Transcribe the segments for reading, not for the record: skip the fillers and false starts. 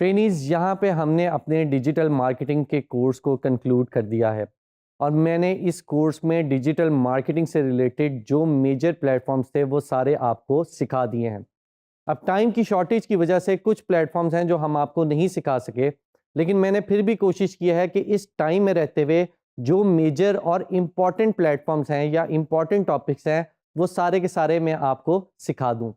Trainees यहाँ पे हमने अपने डिजिटल मार्केटिंग के कोर्स को कंक्लूड कर दिया है और मैंने इस कोर्स में डिजिटल मार्केटिंग से रिलेटेड जो मेजर प्लेटफॉर्म्स थे वो सारे आपको सिखा दिए हैं। अब टाइम की शॉर्टेज की वजह से कुछ प्लेटफॉर्म्स हैं जो हम आपको नहीं सिखा सके, लेकिन मैंने फिर भी कोशिश की है कि इस टाइम में रहते हुए जो मेजर और इम्पॉर्टेंट प्लेटफॉर्म्स हैं या इम्पॉर्टेंट टॉपिक्स हैं वो सारे के सारे मैं आपको सिखा दूँ।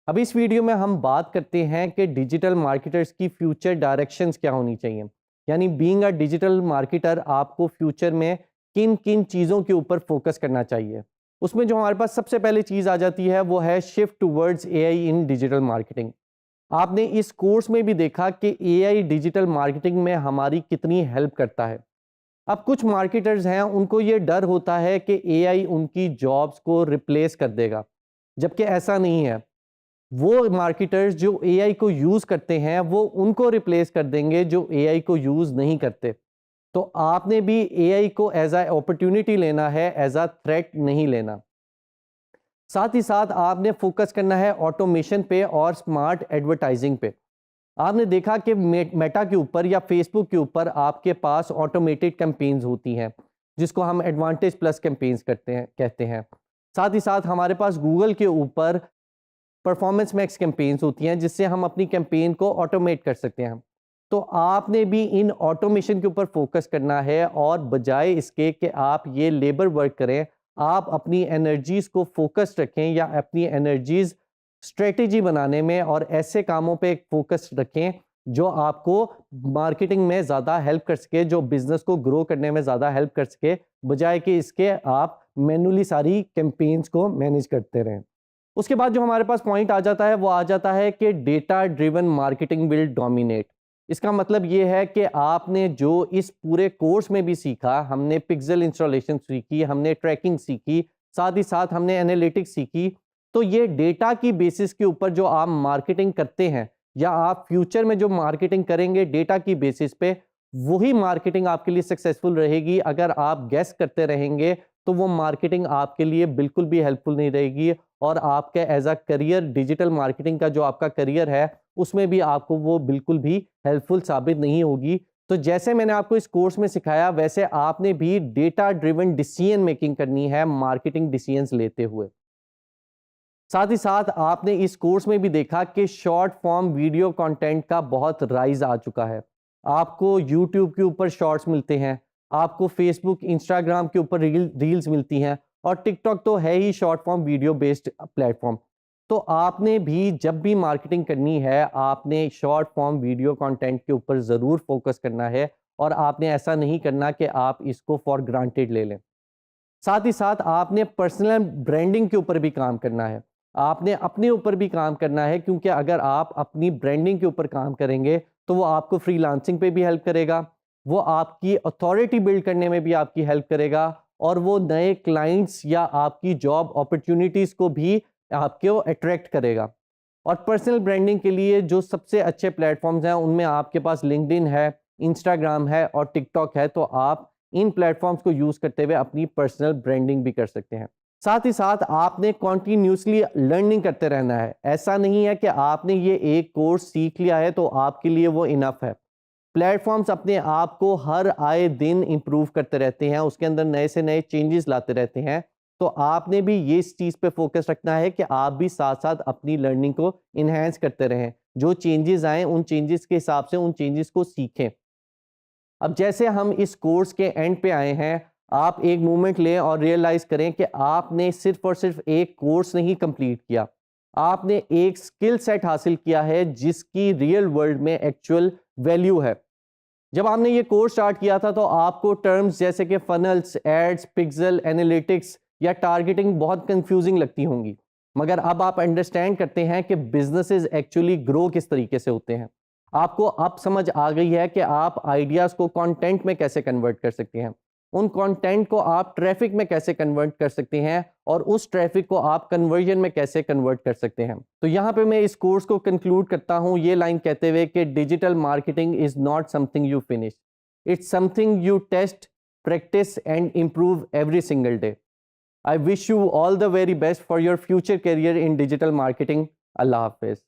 अब इस वीडियो में हम बात करते हैं कि डिजिटल मार्केटर्स की फ्यूचर डायरेक्शंस क्या होनी चाहिए, यानी बीइंग अ डिजिटल मार्केटर आपको फ्यूचर में किन किन चीज़ों के ऊपर फोकस करना चाहिए। उसमें जो हमारे पास सबसे पहली चीज़ आ जाती है वो है शिफ्ट टूवर्ड्स एआई इन डिजिटल मार्केटिंग। आपने इस कोर्स में भी देखा कि एआई डिजिटल मार्केटिंग में हमारी कितनी हेल्प करता है। अब कुछ मार्केटर्स हैं उनको ये डर होता है कि एआई उनकी जॉब्स को रिप्लेस कर देगा, जबकि ऐसा नहीं है। वो मार्केटर्स जो एआई को यूज करते हैं वो उनको रिप्लेस कर देंगे जो एआई को यूज नहीं करते। तो आपने भी एआई को एज अ अपॉर्चुनिटी लेना है, एज अ थ्रेट नहीं लेना। साथ ही साथ आपने फोकस करना है ऑटोमेशन पे और स्मार्ट एडवर्टाइजिंग पे। आपने देखा कि मेटा के ऊपर या फेसबुक के ऊपर आपके पास ऑटोमेटेड कैंपेन्स होती हैं जिसको हम एडवांटेज प्लस कैंपेन्स कहते हैं। साथ ही साथ हमारे पास गूगल के ऊपर परफॉर्मेंस मैक्स कैंपेन्स होती हैं जिससे हम अपनी कैंपेन को ऑटोमेट कर सकते हैं। तो आपने भी इन ऑटोमेशन के ऊपर फोकस करना है और बजाय इसके कि आप ये लेबर वर्क करें, आप अपनी एनर्जीज को फोकस रखें या अपनी एनर्जीज स्ट्रेटेजी बनाने में और ऐसे कामों पे फोकस रखें जो आपको मार्केटिंग में ज़्यादा हेल्प कर सके, जो बिजनेस को ग्रो करने में ज़्यादा हेल्प कर सके, बजाय कि इसके आप मैन्युअली सारी कैंपेन्स को मैनेज करते रहें। उसके बाद जो हमारे पास पॉइंट आ जाता है वो आ जाता है कि data driven marketing will dominate. इसका मतलब ये है कि आपने जो इस पूरे कोर्स में भी सीखा, हमने पिक्सल इंस्टॉलेशन सीखी, हमने ट्रैकिंग सीखी, साथ ही साथ हमने एनालिटिक्स सीखी। तो ये डेटा की बेसिस के ऊपर जो आप मार्केटिंग करते हैं या आप फ्यूचर में जो मार्केटिंग करेंगे डेटा की बेसिस पे, वही मार्केटिंग आपके लिए सक्सेसफुल रहेगी। अगर आप गेस करते रहेंगे तो वो मार्केटिंग आपके लिए बिल्कुल भी हेल्पफुल नहीं रहेगी और आपके as a career digital marketing का जो आपका करियर है उसमें भी आपको वो बिल्कुल भी हेल्पफुल साबित नहीं होगी। तो जैसे मैंने आपको इस कोर्स में सिखाया वैसे आपने भी डेटा ड्रिवन डिसीजन मेकिंग करनी है मार्केटिंग डिसीजंस लेते हुए। साथ ही साथ आपने इस कोर्स में भी देखा कि शॉर्ट फॉर्म वीडियो कंटेंट का बहुत राइज आ चुका है। आपको यूट्यूब के ऊपर शॉर्ट्स मिलते हैं, आपको फेसबुक इंस्टाग्राम के ऊपर रील्स मिलती हैं और टिकटॉक तो है ही short form video based platform. तो आपने भी जब भी मार्केटिंग करनी है आपने शॉर्ट फॉर्म वीडियो कंटेंट के ऊपर ज़रूर फोकस करना है और आपने ऐसा नहीं करना कि आप इसको फॉर ग्रांटेड ले लें। साथ ही साथ आपने पर्सनल ब्रांडिंग के ऊपर भी काम करना है, आपने अपने ऊपर भी काम करना है, क्योंकि अगर आप अपनी ब्रांडिंग के ऊपर काम करेंगे तो वो आपको फ्रीलांसिंग पे भी हेल्प करेगा, वो आपकी अथॉरिटी बिल्ड करने में भी आपकी हेल्प करेगा और वो नए क्लाइंट्स या आपकी जॉब अपॉर्चुनिटीज़ को भी आपको अट्रैक्ट करेगा। और पर्सनल ब्रांडिंग के लिए जो सबसे अच्छे प्लेटफॉर्म्स हैं उनमें आपके पास लिंक्डइन है, इंस्टाग्राम है और टिकटॉक है। तो आप इन प्लेटफॉर्म्स को यूज़ करते हुए अपनी पर्सनल ब्रांडिंग भी कर सकते हैं। साथ ही साथ आपने कॉन्टिन्यूसली लर्निंग करते रहना है। ऐसा नहीं है कि आपने ये एक कोर्स सीख लिया है तो आपके लिए वो इनफ है। प्लेटफॉर्म्स अपने आप को हर आए दिन इंप्रूव करते रहते हैं, उसके अंदर नए से नए चेंजेस लाते रहते हैं। तो आपने भी ये इस चीज़ पे फोकस रखना है कि आप भी साथ साथ अपनी लर्निंग को इन्हेंस करते रहें, जो चेंजेस आए उन चेंजेस के हिसाब से उन चेंजेस को सीखें। अब जैसे हम इस कोर्स के एंड पे आए हैं, आप एक मोमेंट लें और रियलाइज करें कि आपने सिर्फ और सिर्फ एक कोर्स नहीं कंप्लीट किया, आपने एक स्किल सेट हासिल किया है जिसकी रियल वर्ल्ड में एक्चुअल वैल्यू है। जब आपने ये कोर्स स्टार्ट किया था तो आपको टर्म्स जैसे कि फनल्स, एड्स, पिक्सल, एनालिटिक्स या टारगेटिंग बहुत कंफ्यूजिंग लगती होंगी, मगर अब आप अंडरस्टैंड करते हैं कि बिजनेसेस एक्चुअली ग्रो किस तरीके से होते हैं। आपको अब समझ आ गई है कि आप आइडियाज़ को कंटेंट में कैसे कन्वर्ट कर सकते हैं, उन कंटेंट को आप ट्रैफिक में कैसे कन्वर्ट कर सकते हैं और उस ट्रैफिक को आप कन्वर्जन में कैसे कन्वर्ट कर सकते हैं। तो यहाँ पे मैं इस कोर्स को कंक्लूड करता हूँ ये लाइन कहते हुए कि digital marketing is not something you finish, it's something you test, practice and improve every single day. I wish you all the very best for your future career in digital marketing. Allah Hafiz.